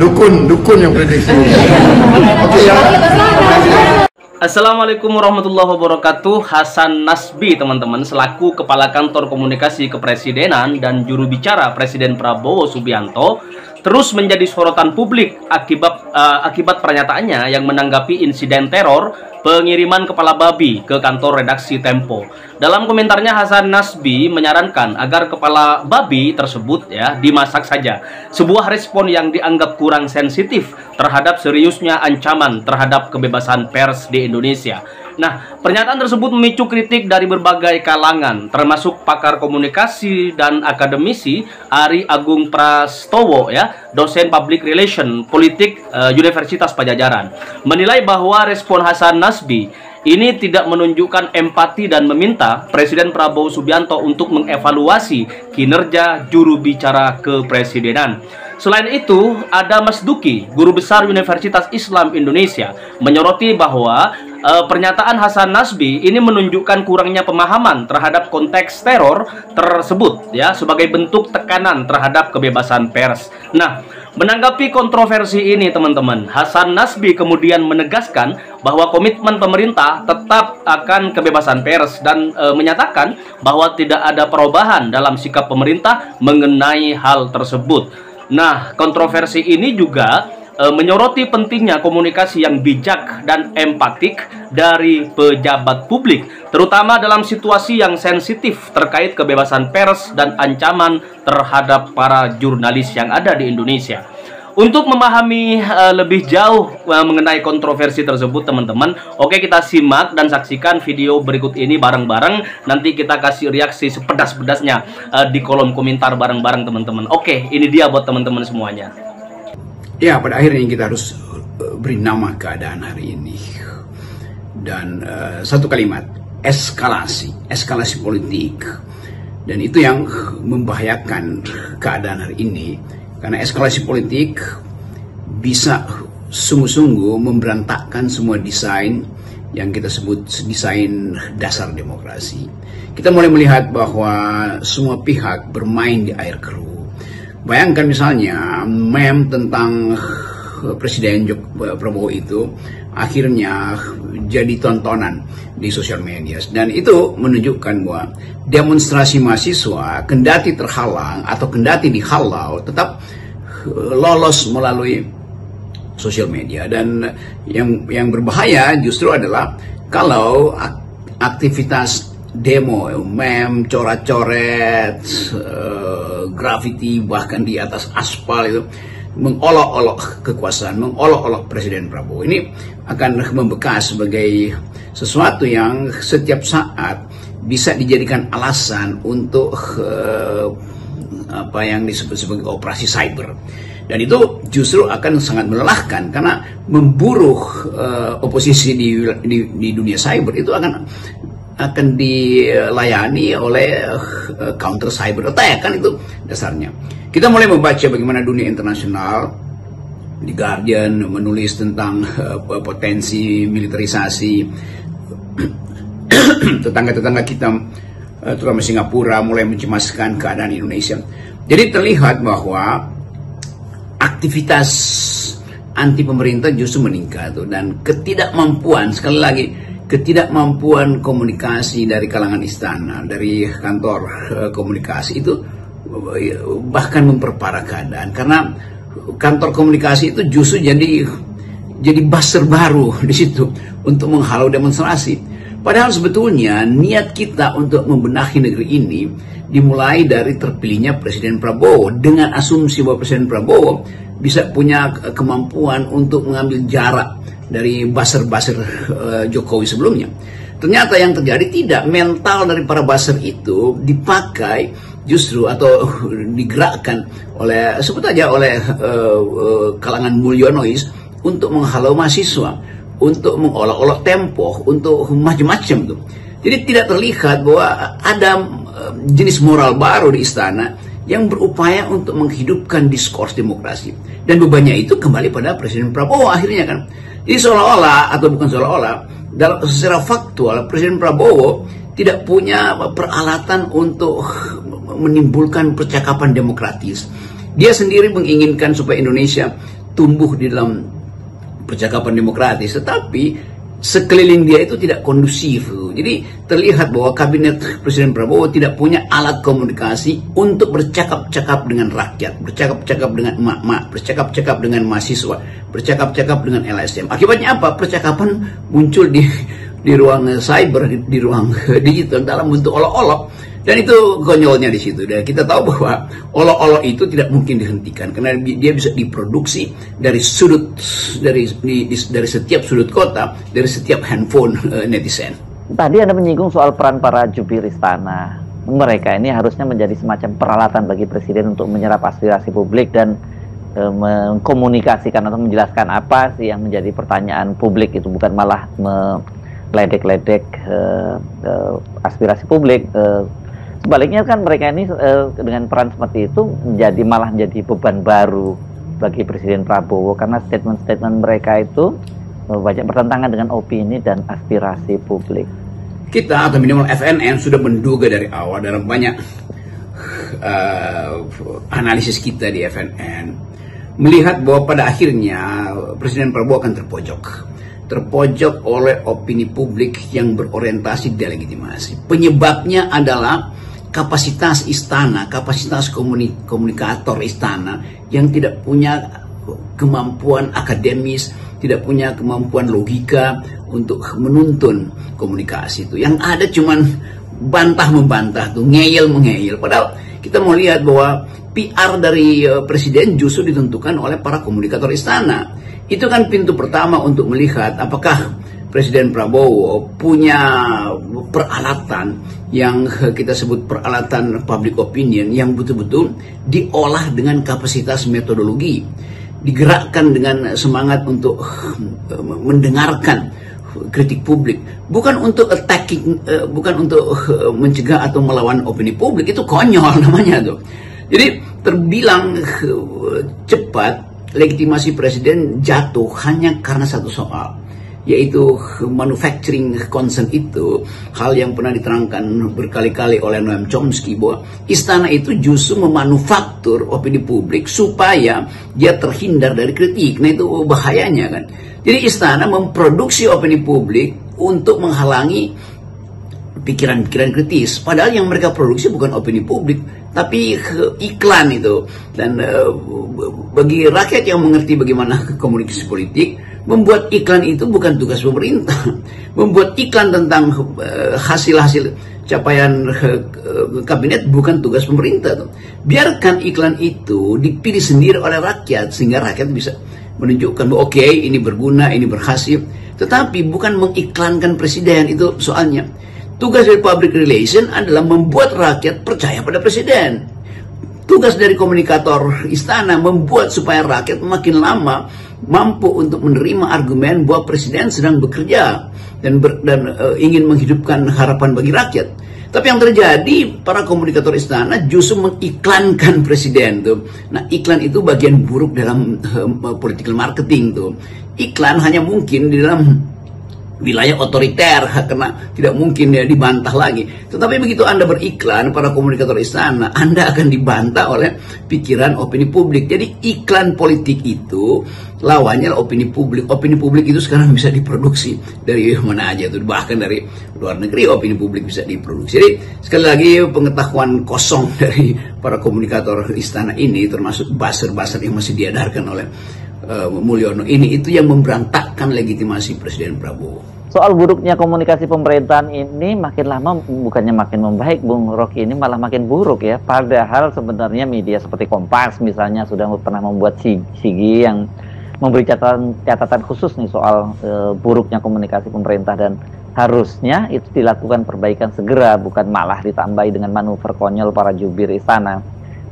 Dukun yang prediksi. Oke ya. Assalamualaikum warahmatullahi wabarakatuh. Hasan Nasbi teman-teman, selaku Kepala Kantor Komunikasi Kepresidenan dan juru bicara Presiden Prabowo Subianto, terus menjadi sorotan publik akibat pernyataannya yang menanggapi insiden teror pengiriman kepala babi ke kantor redaksi Tempo. Dalam komentarnya, Hasan Nasbi menyarankan agar kepala babi tersebut dimasak saja. Sebuah respon yang dianggap kurang sensitif terhadap seriusnya ancaman terhadap kebebasan pers di Indonesia. Nah, pernyataan tersebut memicu kritik dari berbagai kalangan, termasuk pakar komunikasi dan akademisi Ari Agung Prastowo, dosen Public Relation Politik Universitas Padjadjaran, menilai bahwa respon Hasan Nasbi ini tidak menunjukkan empati dan meminta Presiden Prabowo Subianto untuk mengevaluasi kinerja juru bicara kepresidenan. Selain itu, ada Mas Duki, guru besar Universitas Islam Indonesia, menyoroti bahwa pernyataan Hasan Nasbi ini menunjukkan kurangnya pemahaman terhadap konteks teror tersebut sebagai bentuk tekanan terhadap kebebasan pers. Nah, menanggapi kontroversi ini teman-teman, Hasan Nasbi kemudian menegaskan bahwa komitmen pemerintah tetap akan kebebasan pers dan menyatakan bahwa tidak ada perubahan dalam sikap pemerintah mengenai hal tersebut. Nah, kontroversi ini juga menyoroti pentingnya komunikasi yang bijak dan empatik dari pejabat publik, terutama dalam situasi yang sensitif terkait kebebasan pers dan ancaman terhadap para jurnalis yang ada di Indonesia. Untuk memahami lebih jauh mengenai kontroversi tersebut teman-teman, oke, kita simak dan saksikan video berikut ini bareng-bareng. Nanti kita kasih reaksi sepedas-pedasnya di kolom komentar bareng-bareng teman-teman. Oke, ini dia buat teman-teman semuanya. Ya, pada akhirnya kita harus beri nama keadaan hari ini. Dan satu kalimat, eskalasi politik. Dan itu yang membahayakan keadaan hari ini. Karena eskalasi politik bisa sungguh-sungguh memberantakkan semua desain yang kita sebut desain dasar demokrasi. Kita mulai melihat bahwa semua pihak bermain di air keruh. Bayangkan misalnya meme tentang Presiden Prabowo itu akhirnya jadi tontonan di sosial media, dan itu menunjukkan bahwa demonstrasi mahasiswa kendati terhalang atau kendati dihalau tetap lolos melalui sosial media. Dan yang berbahaya justru adalah kalau aktivitas demo, meme, coret-coret, grafiti bahkan di atas aspal itu mengolok-olok kekuasaan, mengolok-olok Presiden Prabowo. Ini akan membekas sebagai sesuatu yang setiap saat bisa dijadikan alasan untuk apa yang disebut sebagai operasi cyber. Dan itu justru akan sangat melelahkan karena memburuh oposisi di dunia cyber itu akan dilayani oleh counter cyber attack, kan itu dasarnya. Kita mulai membaca bagaimana dunia internasional, di Guardian menulis tentang potensi militerisasi. Tetangga-tetangga kita, terutama Singapura, mulai mencemaskan keadaan Indonesia. Jadi terlihat bahwa aktivitas anti pemerintah justru meningkat, dan ketidakmampuan, sekali lagi, ketidakmampuan komunikasi dari kalangan istana, dari kantor komunikasi itu bahkan memperparah keadaan, karena kantor komunikasi itu justru jadi buzzer baru di situ untuk menghalau demonstrasi. Padahal sebetulnya niat kita untuk membenahi negeri ini dimulai dari terpilihnya Presiden Prabowo, dengan asumsi bahwa Presiden Prabowo bisa punya kemampuan untuk mengambil jarak dari buzzer-buzzer Jokowi sebelumnya. Ternyata yang terjadi tidak, mental dari para buzzer itu dipakai justru atau digerakkan oleh, sebut aja oleh kalangan Mulyonois untuk menghalau mahasiswa, untuk mengolok-olok Tempo, untuk macam-macam tuh. Jadi tidak terlihat bahwa ada jenis moral baru di istana yang berupaya untuk menghidupkan diskurs demokrasi. Dan bebannya itu kembali pada Presiden Prabowo akhirnya, kan. Jadi seolah-olah, atau bukan seolah-olah, secara faktual Presiden Prabowo tidak punya peralatan untuk menimbulkan percakapan demokratis. Dia sendiri menginginkan supaya Indonesia tumbuh di dalam percakapan demokratis, tetapi sekeliling dia itu tidak kondusif. Jadi terlihat bahwa kabinet Presiden Prabowo tidak punya alat komunikasi untuk bercakap-cakap dengan rakyat, bercakap-cakap dengan emak-emak, bercakap-cakap dengan mahasiswa, bercakap-cakap dengan LSM. Akibatnya apa? Percakapan muncul di ruang cyber, di ruang digital dalam bentuk olok-olok. Dan itu konyolnya di situ. Dan kita tahu bahwa olok-olok itu tidak mungkin dihentikan karena dia bisa diproduksi dari setiap sudut kota, dari setiap handphone netizen. Tadi Anda menyinggung soal peran para jubir istana. Mereka ini harusnya menjadi semacam peralatan bagi presiden untuk menyerap aspirasi publik dan mengkomunikasikan atau menjelaskan apa sih yang menjadi pertanyaan publik, itu bukan malah meledek-ledek aspirasi publik. Sebaliknya kan mereka ini dengan peran seperti itu malah menjadi beban baru bagi Presiden Prabowo karena statement-statement mereka itu banyak bertentangan dengan opini dan aspirasi publik. Kita atau minimal FNN sudah menduga dari awal dalam banyak analisis kita di FNN melihat bahwa pada akhirnya Presiden Prabowo akan terpojok oleh opini publik yang berorientasi delegitimasi. Penyebabnya adalah kapasitas istana, kapasitas komunikator istana yang tidak punya kemampuan akademis, tidak punya kemampuan logika untuk menuntun komunikasi itu. Yang ada cuman bantah-membantah tuh, ngeyel-mengeyel. Padahal kita mau lihat bahwa PR dari presiden justru ditentukan oleh para komunikator istana. Itu kan pintu pertama untuk melihat apakah Presiden Prabowo punya peralatan yang kita sebut peralatan public opinion yang betul-betul diolah dengan kapasitas metodologi, digerakkan dengan semangat untuk mendengarkan kritik publik, bukan untuk attacking, bukan untuk mencegah atau melawan opini publik. Itu konyol namanya tuh. Jadi terbilang cepat legitimasi presiden jatuh hanya karena satu soal, yaitu manufacturing concern itu, hal yang pernah diterangkan berkali-kali oleh Noam Chomsky bahwa istana itu justru memanufaktur opini publik supaya dia terhindar dari kritik. Nah itu bahayanya kan. Jadi istana memproduksi opini publik untuk menghalangi pikiran-pikiran kritis. Padahal yang mereka produksi bukan opini publik, tapi iklan itu. Dan bagi rakyat yang mengerti bagaimana komunikasi politik, membuat iklan itu bukan tugas pemerintah. Membuat iklan tentang hasil-hasil capaian kabinet bukan tugas pemerintah. Biarkan iklan itu dipilih sendiri oleh rakyat sehingga rakyat bisa menunjukkan bahwa oke, ini berguna, ini berhasil. Tetapi bukan mengiklankan presiden, itu soalnya. Tugas dari public relation adalah membuat rakyat percaya pada presiden. Tugas dari komunikator istana membuat supaya rakyat makin lama mampu untuk menerima argumen bahwa presiden sedang bekerja dan ingin menghidupkan harapan bagi rakyat. Tapi yang terjadi, para komunikator istana justru mengiklankan presiden tuh. Nah, iklan itu bagian buruk dalam political marketing tuh. Iklan hanya mungkin di dalam wilayah otoriter karena tidak mungkin ya dibantah lagi. Tetapi begitu Anda beriklan, para komunikator istana, Anda akan dibantah oleh pikiran opini publik. Jadi iklan politik itu lawannya opini publik. Opini publik itu sekarang bisa diproduksi dari mana aja tuh, bahkan dari luar negeri opini publik bisa diproduksi. Jadi sekali lagi pengetahuan kosong dari para komunikator istana ini, termasuk buzzer-buzzer yang masih diedarkan oleh Mulyono ini, itu yang memberantakkan legitimasi Presiden Prabowo. Soal buruknya komunikasi pemerintahan ini makin lama bukannya makin membaik, Bung Rocky, ini malah makin buruk ya. Padahal sebenarnya media seperti Kompas misalnya sudah pernah membuat sigi yang memberi catatan khusus nih soal buruknya komunikasi pemerintah, dan harusnya itu dilakukan perbaikan segera, bukan malah ditambahi dengan manuver konyol para jubir istana.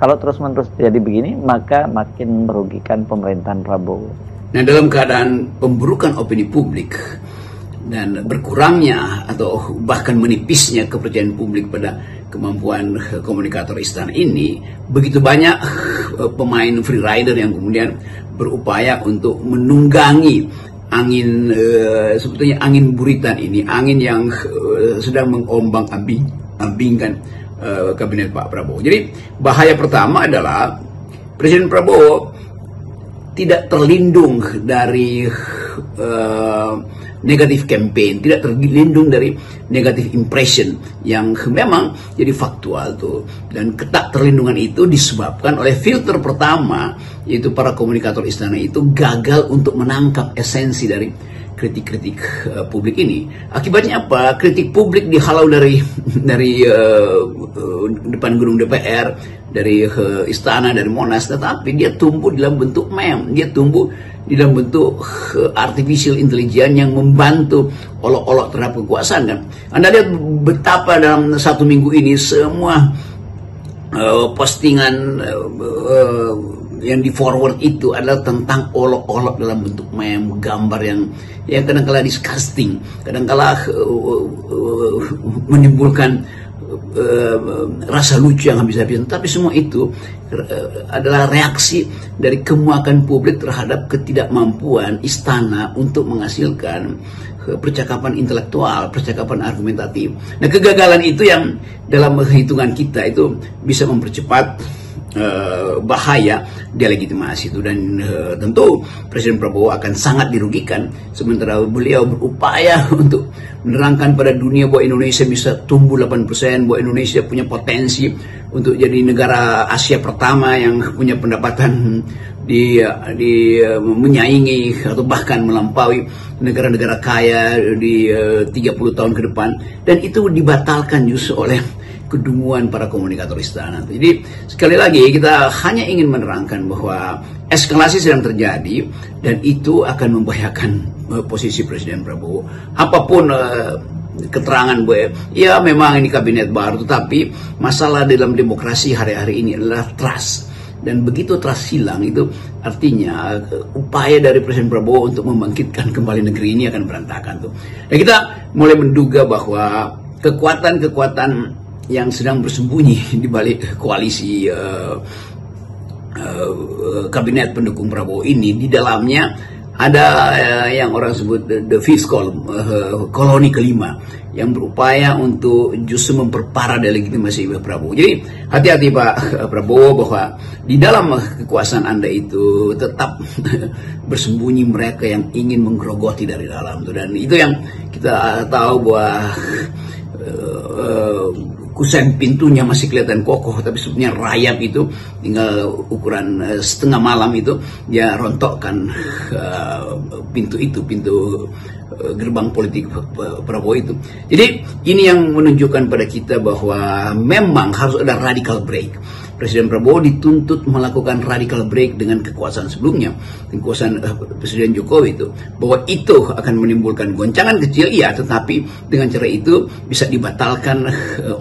Kalau terus-menerus jadi begini, maka makin merugikan pemerintahan Prabowo. Nah, dalam keadaan pemburukan opini publik dan berkurangnya atau bahkan menipisnya kepercayaan publik pada kemampuan komunikator istana ini, begitu banyak pemain free rider yang kemudian berupaya untuk menunggangi angin, sebetulnya angin buritan ini, angin yang sedang mengombang-ambingkan kabinet Pak Prabowo. Jadi bahaya pertama adalah Presiden Prabowo tidak terlindung dari negatif campaign, tidak terlindung dari negatif impression yang memang jadi faktual tuh. Dan ketak terlindungan itu disebabkan oleh filter pertama, yaitu para komunikator istana itu gagal untuk menangkap esensi dari kritik-kritik publik ini. Akibatnya apa? Kritik publik dihalau dari depan gedung DPR, dari istana, dari Monas, tetapi dia tumbuh dalam bentuk meme, dia tumbuh di dalam bentuk artificial intelligence yang membantu olok-olok terhadap kekuasaan kan. Anda lihat betapa dalam 1 minggu ini semua postingan yang di forward itu adalah tentang olok-olok dalam bentuk meme, gambar yang kadang-kala disgusting, kadang-kala menimbulkan rasa lucu yang habis-habisan. Tapi semua itu adalah reaksi dari kemuakan publik terhadap ketidakmampuan istana untuk menghasilkan percakapan intelektual, percakapan argumentatif. Nah, kegagalan itu yang dalam hitungan kita itu bisa mempercepat bahaya delegitimasi itu. Dan tentu Presiden Prabowo akan sangat dirugikan sementara beliau berupaya untuk menerangkan pada dunia bahwa Indonesia bisa tumbuh 8%, bahwa Indonesia punya potensi untuk jadi negara Asia pertama yang punya pendapatan menyaingi atau bahkan melampaui negara-negara kaya di 30 tahun ke depan, dan itu dibatalkan justru oleh kedunguan para komunikator istana. Jadi sekali lagi kita hanya ingin menerangkan bahwa eskalasi sedang terjadi dan itu akan membahayakan posisi Presiden Prabowo. Apapun keterangan bahwa ya memang ini kabinet baru, tetapi masalah dalam demokrasi hari-hari ini adalah trust. Dan begitu trust hilang, itu artinya upaya dari Presiden Prabowo untuk membangkitkan kembali negeri ini akan berantakan tuh. Dan kita mulai menduga bahwa kekuatan-kekuatan yang sedang bersembunyi di balik koalisi kabinet pendukung Prabowo ini, di dalamnya ada yang orang sebut the fifth column, koloni kelima, yang berupaya untuk justru memperparah delegitimasi Prabowo. Jadi hati-hati Pak Prabowo, bahwa di dalam kekuasaan Anda itu tetap bersembunyi mereka yang ingin menggerogoti dari dalam. Dan itu yang kita tahu bahwa kusen pintunya masih kelihatan kokoh, tapi sebenarnya rayap itu tinggal ukuran setengah malam itu dia rontokkan pintu gerbang politik Prabowo itu. Jadi ini yang menunjukkan pada kita bahwa memang harus ada radical break. Presiden Prabowo dituntut melakukan radical break dengan kekuasaan sebelumnya, kekuasaan Presiden Jokowi itu, bahwa itu akan menimbulkan goncangan kecil, iya, tetapi dengan cara itu bisa dibatalkan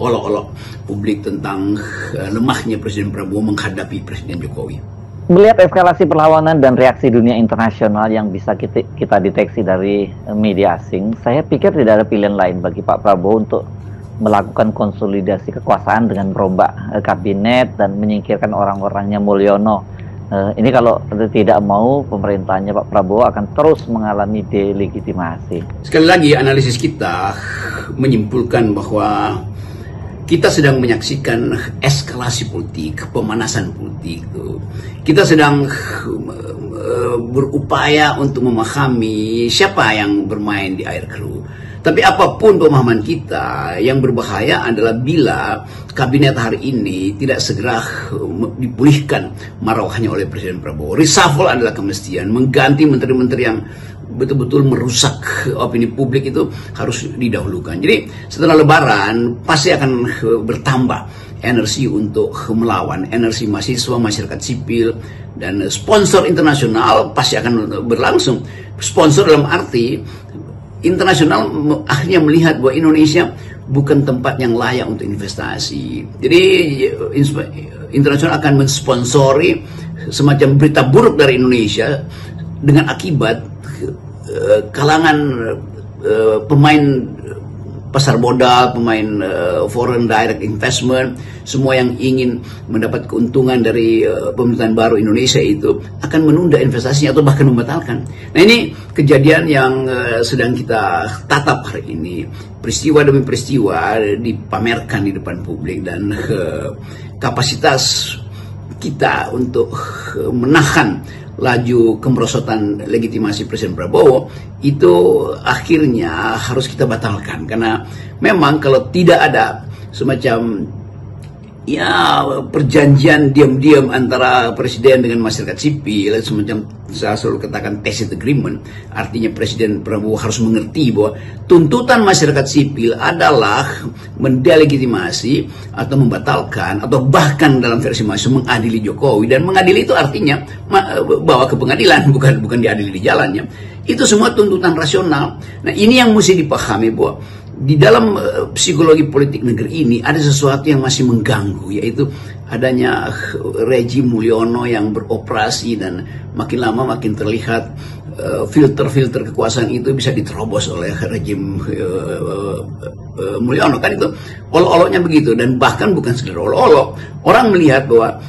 olok-olok publik tentang lemahnya Presiden Prabowo menghadapi Presiden Jokowi. Melihat eskalasi perlawanan dan reaksi dunia internasional yang bisa kita deteksi dari media asing, saya pikir tidak ada pilihan lain bagi Pak Prabowo untuk melakukan konsolidasi kekuasaan dengan merombak kabinet dan menyingkirkan orang-orangnya Mulyono. Ini kalau tidak mau, pemerintahnya Pak Prabowo akan terus mengalami delegitimasi. Sekali lagi analisis kita menyimpulkan bahwa kita sedang menyaksikan eskalasi politik, pemanasan politik. Kita sedang berupaya untuk memahami siapa yang bermain di air keruh. Tapi apapun pemahaman kita, yang berbahaya adalah bila kabinet hari ini tidak segera dipulihkan marwahnya oleh Presiden Prabowo. Reshuffle adalah kemestian, mengganti menteri-menteri yang betul-betul merusak opini publik itu harus didahulukan. Jadi setelah Lebaran pasti akan bertambah energi untuk melawan, energi mahasiswa, masyarakat sipil, dan sponsor internasional pasti akan berlangsung. Sponsor dalam arti internasional akhirnya melihat bahwa Indonesia bukan tempat yang layak untuk investasi. Jadi internasional akan mensponsori semacam berita buruk dari Indonesia, dengan akibat kalangan pemain pasar modal, pemain foreign direct investment, semua yang ingin mendapat keuntungan dari pemerintahan baru Indonesia itu akan menunda investasinya atau bahkan membatalkan. Nah, ini kejadian yang sedang kita tatap hari ini. Peristiwa demi peristiwa dipamerkan di depan publik, dan kapasitas kita untuk menahan laju kemerosotan legitimasi Presiden Prabowo itu akhirnya harus kita batalkan, karena memang kalau tidak ada semacam ya perjanjian diam-diam antara presiden dengan masyarakat sipil, semacam saya selalu katakan tacit agreement, artinya Presiden Prabowo harus mengerti bahwa tuntutan masyarakat sipil adalah mendelegitimasi atau membatalkan atau bahkan dalam versi mahasiswa mengadili Jokowi, dan mengadili itu artinya bawa ke pengadilan, bukan diadili di jalannya. Itu semua tuntutan rasional. Nah, ini yang mesti dipahami bahwa di dalam psikologi politik negeri ini ada sesuatu yang masih mengganggu, yaitu adanya rejim Mulyono yang beroperasi, dan makin lama makin terlihat filter-filter kekuasaan itu bisa diterobos oleh rejim Mulyono, kan itu olok-oloknya begitu. Dan bahkan bukan sekedar olok-olok, orang melihat bahwa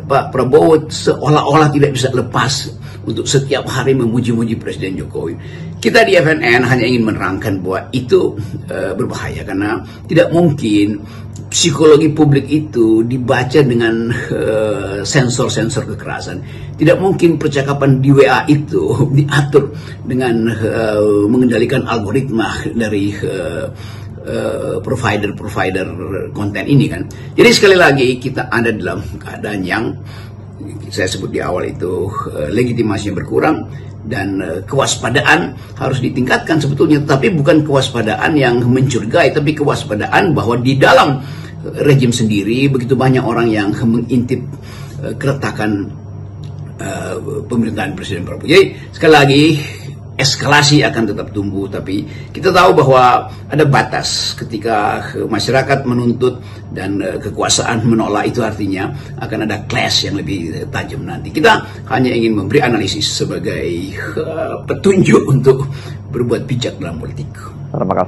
Pak Prabowo seolah-olah tidak bisa lepas untuk setiap hari memuji-muji Presiden Jokowi. Kita di FNN hanya ingin menerangkan bahwa itu berbahaya, karena tidak mungkin psikologi publik itu dibaca dengan sensor-sensor kekerasan. Tidak mungkin percakapan di WA itu diatur dengan mengendalikan algoritma dari provider konten ini, kan. Jadi sekali lagi kita ada dalam keadaan yang saya sebut di awal itu legitimasi yang berkurang, dan kewaspadaan harus ditingkatkan sebetulnya, tapi bukan kewaspadaan yang mencurigai, tapi kewaspadaan bahwa di dalam rejim sendiri begitu banyak orang yang mengintip keretakan pemerintahan Presiden Prabowo. Jadi sekali lagi eskalasi akan tetap tumbuh, tapi kita tahu bahwa ada batas ketika masyarakat menuntut dan kekuasaan menolak, itu artinya akan ada clash yang lebih tajam nanti. Kita hanya ingin memberi analisis sebagai petunjuk untuk berbuat bijak dalam politik. Terima kasih.